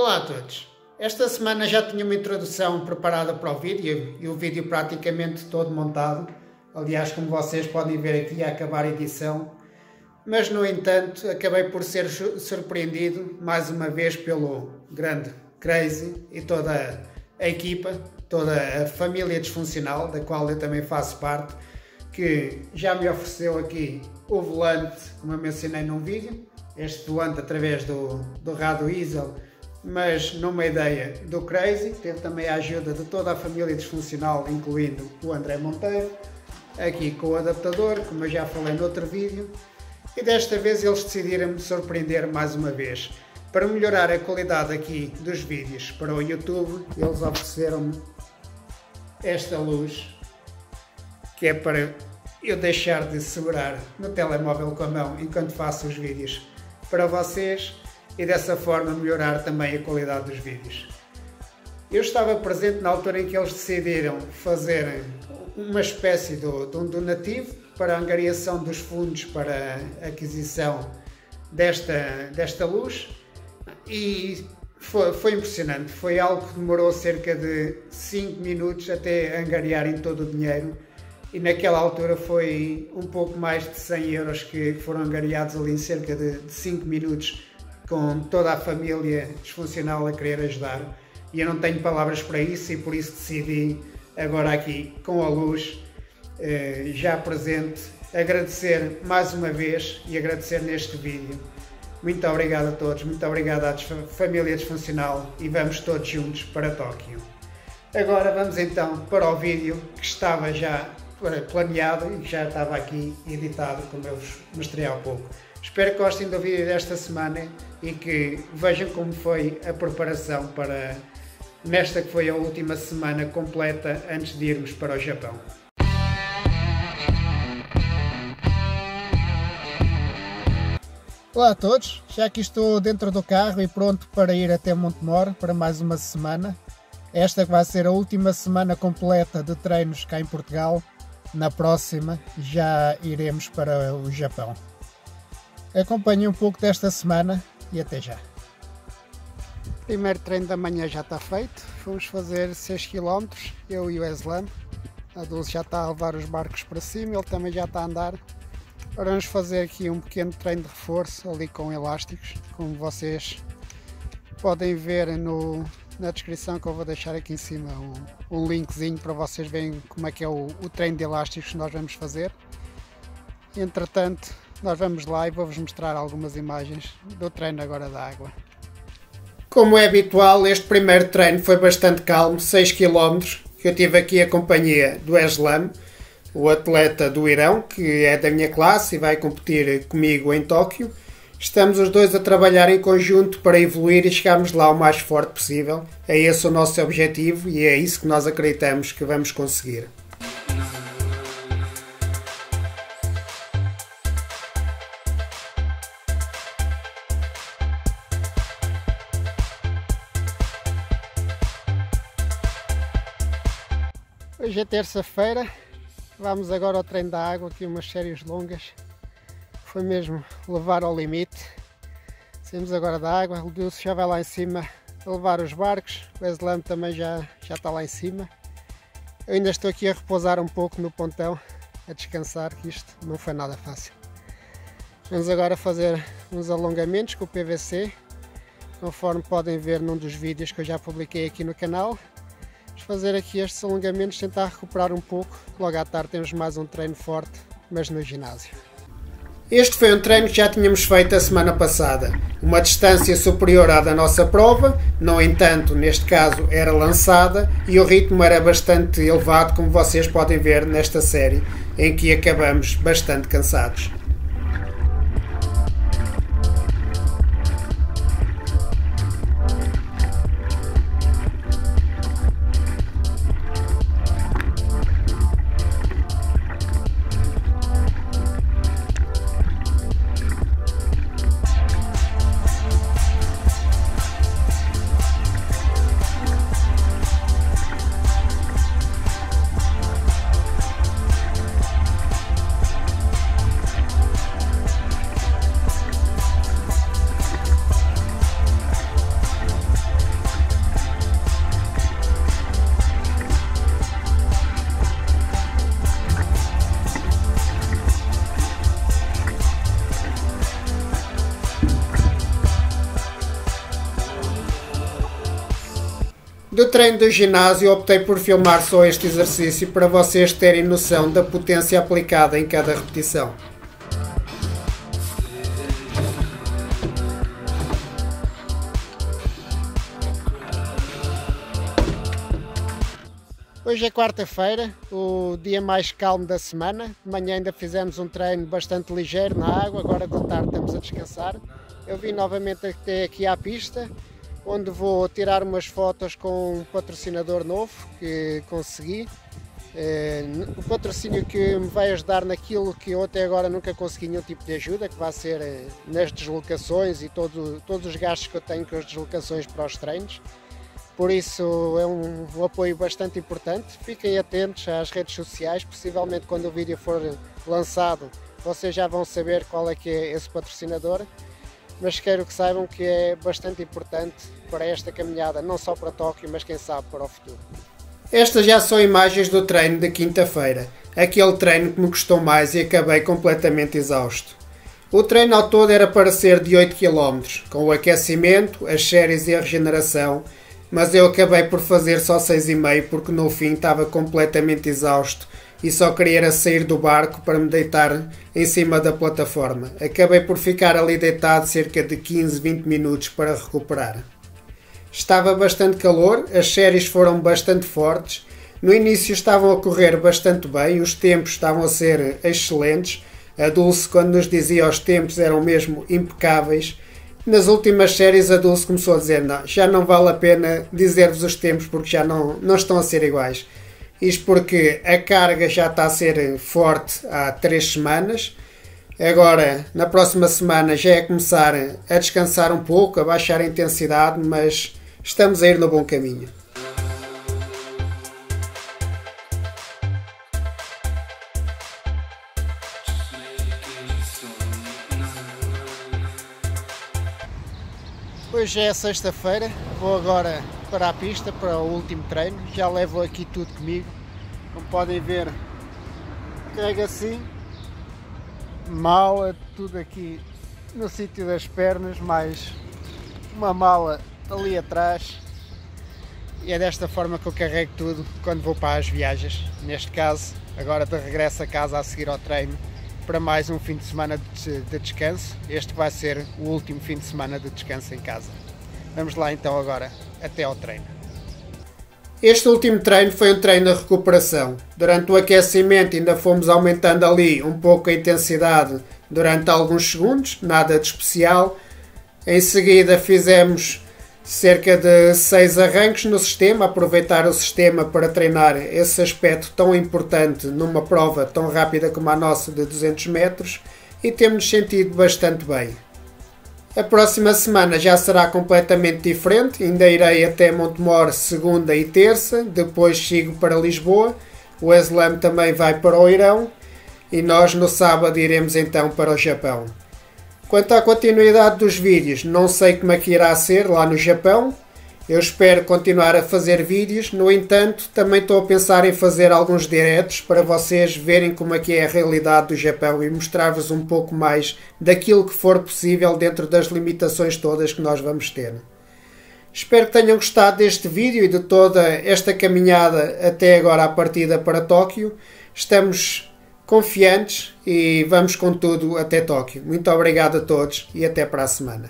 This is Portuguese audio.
Olá a todos! Esta semana já tinha uma introdução preparada para o vídeo e o vídeo praticamente todo montado. Aliás, como vocês podem ver aqui, a acabar a edição. Mas, no entanto, acabei por ser surpreendido mais uma vez pelo grande Crazy e toda a equipa, toda a família disfuncional, da qual eu também faço parte, que já me ofereceu aqui o volante, como eu mencionei num vídeo, este volante através do Rado Easel, mas numa ideia do Crazy. Teve também a ajuda de toda a família disfuncional, incluindo o André Monteiro, aqui com o adaptador, como eu já falei no outro vídeo, e desta vez eles decidiram me surpreender mais uma vez. Para melhorar a qualidade aqui dos vídeos para o YouTube, eles ofereceram-me esta luz, que é para eu deixar de segurar no telemóvel com a mão enquanto faço os vídeos para vocês e dessa forma melhorar também a qualidade dos vídeos. Eu estava presente na altura em que eles decidiram fazer uma espécie de um donativo para a angariação dos fundos para a aquisição desta luz, e foi impressionante. Foi algo que demorou cerca de 5 minutos até angariarem todo o dinheiro, e naquela altura foi um pouco mais de 100 euros que foram angariados ali em cerca de 5 minutos, com toda a família disfuncional a querer ajudar. E eu não tenho palavras para isso, e por isso decidi agora aqui com a luz já presente agradecer mais uma vez, e agradecer neste vídeo. Muito obrigado a todos, muito obrigado à família disfuncional, e vamos todos juntos para Tóquio. Agora vamos então para o vídeo que estava já planeado e que já estava aqui editado, como eu vos mostrei há pouco. Espero que gostem do vídeo desta semana e que vejam como foi a preparação para nesta que foi a última semana completa antes de irmos para o Japão. Olá a todos, já aqui estou dentro do carro e pronto para ir até Montemor para mais uma semana. Esta que vai ser a última semana completa de treinos cá em Portugal. Na próxima já iremos para o Japão. Acompanhem um pouco desta semana e até já. O primeiro treino da manhã já está feito. Fomos fazer 6 km, eu e o Eslam. A Dulce já está a levar os barcos para cima, ele também já está a andar. Agora vamos fazer aqui um pequeno treino de reforço ali com elásticos, como vocês podem ver na descrição, que eu vou deixar aqui em cima um linkzinho para vocês verem como é que é o treino de elásticos que nós vamos fazer. Entretanto, nós vamos lá e vou-vos mostrar algumas imagens do treino agora da água. Como é habitual, este primeiro treino foi bastante calmo, 6 km, que eu tive aqui a companhia do Eslam, o atleta do Irão, que é da minha classe e vai competir comigo em Tóquio. Estamos os dois a trabalhar em conjunto para evoluir e chegarmos lá o mais forte possível. É esse o nosso objetivo e é isso que nós acreditamos que vamos conseguir. Hoje é terça-feira, vamos agora ao treino da água, aqui umas séries longas. Foi mesmo levar ao limite. Saímos agora da água, o Dulce já vai lá em cima a levar os barcos, o Eslam também já está lá em cima. Eu ainda estou aqui a repousar um pouco no pontão, a descansar, que isto não foi nada fácil. Vamos agora fazer uns alongamentos com o PVC, conforme podem ver num dos vídeos que eu já publiquei aqui no canal. Vamos fazer aqui estes alongamentos, tentar recuperar um pouco. Logo à tarde temos mais um treino forte, mas no ginásio. Este foi um treino que já tínhamos feito a semana passada. Uma distância superior à da nossa prova, no entanto, neste caso era lançada e o ritmo era bastante elevado, como vocês podem ver nesta série, em que acabamos bastante cansados. Do treino do ginásio optei por filmar só este exercício para vocês terem noção da potência aplicada em cada repetição. Hoje é quarta-feira, o dia mais calmo da semana. De manhã ainda fizemos um treino bastante ligeiro na água, agora de tarde estamos a descansar. Eu vim novamente até aqui à pista, onde vou tirar umas fotos com um patrocinador novo que consegui. O patrocínio que me vai ajudar naquilo que eu até agora nunca consegui nenhum tipo de ajuda, que vai ser nas deslocações e todos os gastos que eu tenho com as deslocações para os treinos. Por isso é um apoio bastante importante. Fiquem atentos às redes sociais, possivelmente quando o vídeo for lançado vocês já vão saber qual é que é esse patrocinador, mas quero que saibam que é bastante importante para esta caminhada, não só para Tóquio, mas quem sabe para o futuro. Estas já são imagens do treino de quinta-feira, aquele treino que me custou mais e acabei completamente exausto. O treino ao todo era para ser de 8 km, com o aquecimento, as séries e a regeneração, mas eu acabei por fazer só 6,5 porque no fim estava completamente exausto e só queria sair do barco para me deitar em cima da plataforma. Acabei por ficar ali deitado cerca de 15, 20 minutos para recuperar. Estava bastante calor, as séries foram bastante fortes, no início estavam a correr bastante bem, os tempos estavam a ser excelentes, a Dulce quando nos dizia os tempos eram mesmo impecáveis. Nas últimas séries a Dulce começou a dizer não, já não vale a pena dizer-vos os tempos porque já não estão a ser iguais. Isto porque a carga já está a ser forte há 3 semanas. Agora, na próxima semana já é começar a descansar um pouco, a baixar a intensidade, mas estamos a ir no bom caminho. Hoje é sexta-feira, vou agora para a pista, para o último treino, já levo aqui tudo comigo, como podem ver, carrego assim, mala, tudo aqui no sítio das pernas, mais uma mala ali atrás, e é desta forma que eu carrego tudo quando vou para as viagens, neste caso, agora de regresso a casa a seguir ao treino, para mais um fim de semana de descanso. Este vai ser o último fim de semana de descanso em casa. Vamos lá então agora até ao treino. Este último treino foi um treino de recuperação. Durante o aquecimento ainda fomos aumentando ali um pouco a intensidade durante alguns segundos, nada de especial. Em seguida fizemos cerca de 6 arranques no sistema, aproveitar o sistema para treinar esse aspecto tão importante numa prova tão rápida como a nossa de 200 metros e temos-nos sentido bastante bem. A próxima semana já será completamente diferente, ainda irei até Montemor segunda e terça, depois sigo para Lisboa, o Slam também vai para o Irão e nós no sábado iremos então para o Japão. Quanto à continuidade dos vídeos, não sei como é que irá ser lá no Japão. Eu espero continuar a fazer vídeos, no entanto, também estou a pensar em fazer alguns diretos para vocês verem como é que é a realidade do Japão e mostrar-vos um pouco mais daquilo que for possível dentro das limitações todas que nós vamos ter. Espero que tenham gostado deste vídeo e de toda esta caminhada até agora à partida para Tóquio. Estamos confiantes e vamos com tudo até Tóquio. Muito obrigado a todos e até para a semana.